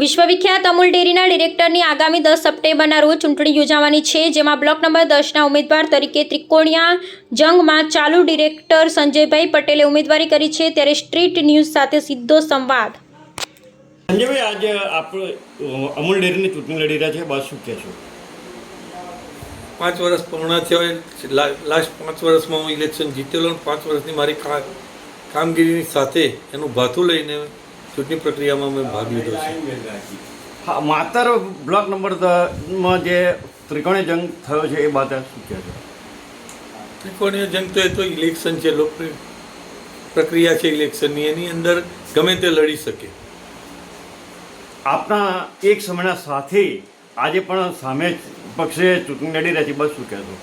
વિશ્વવિખ્યાત અમૂલ ડેરીના ડિરેક્ટરની આગામી 10 સપ્ટેમ્બરના રોજ ચૂંટણી યોજાવાની છે, જેમાં બ્લોક નંબર 10ના ઉમેદવાર તરીકે ત્રિકોણીયા જંગમાં ચાલુ ડિરેક્ટર સંજયભાઈ પટેલે ઉમેદવારી કરી છે। ત્યારે સ્ટ્રીટ ન્યૂઝ સાથે સીધો સંવાદ। સંજયભાઈ, આજે આપણે અમૂલ ડેરીની ચૂંટણી લડી રહ્યા છે, બસ શું કહેશો? 5 વર્ષ પૂર્ણ થયા। લાસ્ટ 5 વર્ષમાં હું ઇલેક્શન જીતેલો અને 5 વર્ષની મારી કામગીરીની સાથે એનું ભાથું લઈને ચૂંટણી પ્રક્રિયામાં મેં ભાગ લીધો છે। હા, માત્ર બ્લોક નંબર 10માં જે ત્રિકોણીય જંગ થયો છે એ બાબતે શું કહેશો? ત્રિકોણીય જંગ તો એ તો ઇલેક્શન છે, લોકપ્રિય પ્રક્રિયા છે ઇલેક્શનની, એની અંદર ગમે તે લડી શકે। આપના એક સમયના સાથી આજે પણ સામે પક્ષે ચૂંટણી લડી રહ્યા છે, બસ શું કહેશો?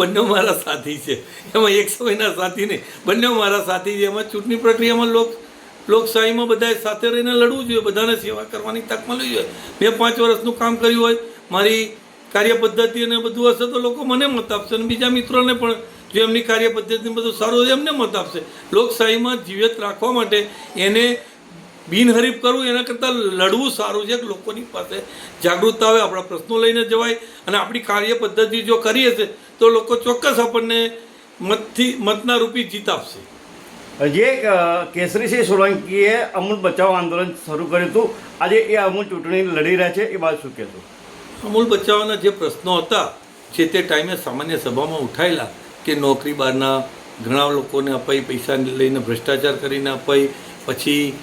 બંને મારા સાથી છે, એમાં એક સમયના સાથી નહીં, બંને મારા સાથી છે। એમાં ચૂંટણી પ્રક્રિયામાં લોકશાહીમાં બધાએ સાથે રહીને લડવું જોઈએ, બધાને સેવા કરવાની તક મળવી જોઈએ। મેં 5 વર્ષનું કામ કર્યું હોય, મારી કાર્ય પદ્ધતિ અને બધું હશે તો લોકો મને મત આપશે અને બીજા મિત્રોને પણ જો એમની કાર્ય પદ્ધતિ બધું સારું હોય એમને મત આપશે। લોકશાહીમાં જીવિત રાખવા માટે એને બિનહરીફ કરવું એના કરતાં લડવું સારું છે કે લોકોની પાસે જાગૃતતા આવે, આપણા પ્રશ્નો લઈને જવાય અને આપણી કાર્ય પદ્ધતિ જો કરી હશે તો લોકો ચોક્કસ આપણને મતના રૂપી જીત આપશે। જે કેસરીસિંહ સોલંકીએ અમૂલ બચાવ આંદોલન શરૂ કર્યું હતું, આજે એ અમૂલ ચૂંટણી લડી રહ્યા છે, એ બાદ શું કહેશો? અમૂલ બચાવવાના જે પ્રશ્નો હતા જે તે ટાઈમે સામાન્ય સભામાં ઉઠાયેલા કે નોકરી બહારના ઘણા લોકોને અપાઈ, પૈસા લઈને ભ્રષ્ટાચાર કરીને અપાઈ, પછી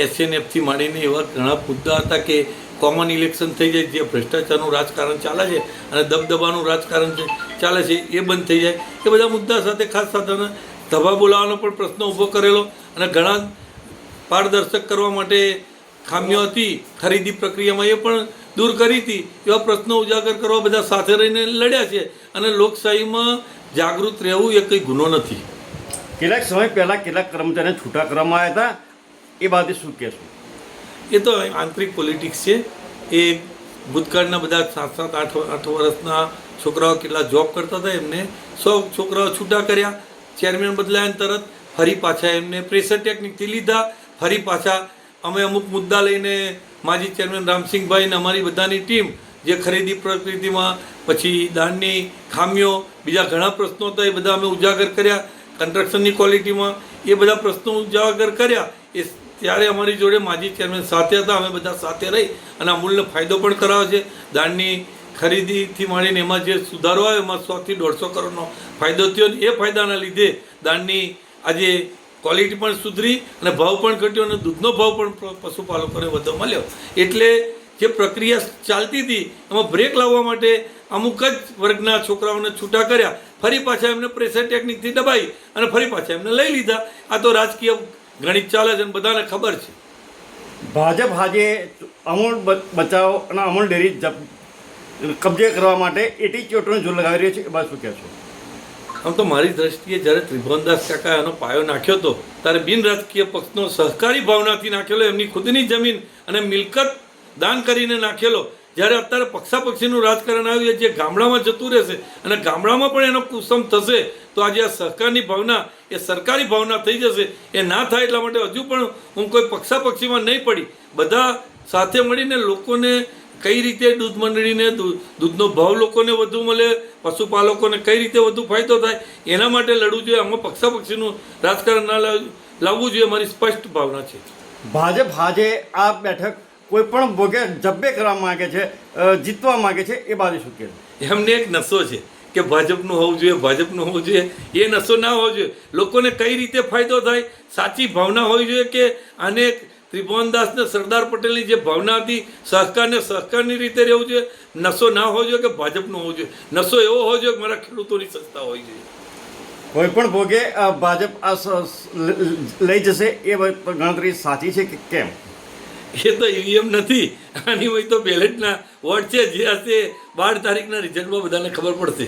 SNFથી માંડીને એવા ઘણા મુદ્દા હતા કે કોમન ઇલેક્શન થઈ જાય, જે ભ્રષ્ટાચારનું રાજકારણ ચાલે છે અને દબદબાનું રાજકારણ ચાલે છે એ બંધ થઈ જાય, એ બધા મુદ્દા સાથે ખાસ સાથે સભા બોલાવવાનો પણ પ્રશ્ન ઊભો કરેલો અને ઘણા પારદર્શક કરવા માટે ખામીઓ હતી ખરીદી પ્રક્રિયામાં એ પણ દૂર કરી હતી। એવા પ્રશ્નો ઉજાગર કરવા બધા સાથે રહીને લડ્યા છે અને લોકશાહીમાં જાગૃત રહેવું એ કંઈ ગુનો નથી। કેટલાક સમય પહેલાં કેટલાક કર્મચારીને છૂટા કરવામાં આવ્યા હતા, એ બાબતે શું કહેશો? એ તો આંતરિક પોલિટિક્સ છે। એ ભૂતકાળના બધા 7-8 વર્ષના છોકરાઓ કેટલા જોબ કરતા હતા, એમને 100 છોકરાઓ છૂટા કર્યા, ચેરમેન બદલાયા તરત ફરી પાછા એમને પ્રેશર ટેકનિકથી લીધા, ફરી પાછા અમે અમુક મુદ્દા લઈને માજી ચેરમેન રામસિંહભાઈ અને અમારી બધાની ટીમ જે ખરીદી પ્રકૃતિમાં પછી દાણની ખામીઓ બીજા ઘણા પ્રશ્નો હતા એ બધા અમે ઉજાગર કર્યા, કન્સ્ટ્રક્શનની ક્વોલિટીમાં એ બધા પ્રશ્નો ઉજાગર કર્યા। એ ત્યારે અમારી જોડે માજી ચેરમેન સાથે હતા, અમે બધા સાથે રહી અને અમૂલને ફાયદો પણ કરાવે છે। દાણની ખરીદીથી માંડીને એમાં જે સુધારો આવ્યો એમાં 100 થી 150 કરોડનો ફાયદો થયો અને એ ફાયદાના લીધે દાણની આજે ક્વોલિટી પણ સુધરી અને ભાવ પણ ઘટ્યો અને દૂધનો ભાવ પણ પશુપાલકોને વધુ મળ્યો। એટલે જે પ્રક્રિયા ચાલતી હતી એમાં બ્રેક લાવવા માટે અમુક જ વર્ગના છોકરાઓને છૂટા કર્યા, ફરી પાછા એમને પ્રેશર ટેકનિકથી દબાઈ અને ફરી પાછા એમને લઈ લીધા। આ તો રાજકીય ગણિત ચાલે છે અને બધાને ખબર છે। ભાજપ આજે અમૂલ બચાવ અને અમૂલ ડેરી કબજે કરવા માટે એટીટ્યુડનો જોર લગાવી રહ્યો છે, એ બાદ શું કહેશો? આમ તો મારી દ્રષ્ટિએ જ્યારે ત્રિભુવનદાસ કાકા એનો પાયો નાખ્યો હતો ત્યારે બિન રાજકીય પક્ષનો સહકારી ભાવનાથી નાખેલો, એમની ખુદની જમીન અને મિલકત દાન કરીને નાખેલો। જ્યારે અત્યારે પક્ષાપક્ષીનું રાજકારણ આવ્યું જે ગામડામાં જતું રહેશે અને ગામડામાં પણ એનો કુસમ થશે તો આજે આ સહકારની ભાવના એ સરકારી ભાવના થઈ જશે। એ ના થાય એટલા માટે હજુ પણ હું કોઈ પક્ષાપક્ષીમાં નહીં પડી, બધા સાથે મળીને લોકોને કઈ રીતે દૂધ મંડળીને દૂધનો ભાવ લોકોને વધુ મળે, પશુપાલકોને કઈ રીતે વધુ ફાયદો થાય એના માટે લડવું જોઈએ। આમાં પક્ષાપક્ષીનું રાજકારણ ના લાવવું જોઈએ, મારી સ્પષ્ટ ભાવના છે। ભાજપ આજે આ બેઠક કોઈ પણ ભોગે જબ્બે કરવા માગે છે, જીતવા માગે છે, એ બાજુ શું કહેવું? એમને એક નશો છે કે ભાજપનું હોવું જોઈએ, ભાજપનું હોવું જોઈએ, એ નશો ના હોવો જોઈએ। લોકોને કઈ રીતે ફાયદો થાય, સાચી ભાવના હોવી જોઈએ કે આને ત્રિભુવનદાસને સરદાર પટેલની જે ભાવના હતી સહકારને સહકારની રીતે રહેવું જોઈએ, નશો ના હોવો જોઈએ કે ભાજપનો હોવો જોઈએ। નશો એવો હોવો જોઈએ કે મારા ખેડૂતોની સંસ્થા હોવી જોઈએ। કોઈ પણ ભોગે ભાજપ આ લઈ જશે એ ગણતરી સાચી છે કે કેમ? એ તો EVM નથી, આની હોય તો બેલેટના વોટ છે, જે હશે 12 તારીખના રિઝલ્ટમાં બધાને ખબર પડશે।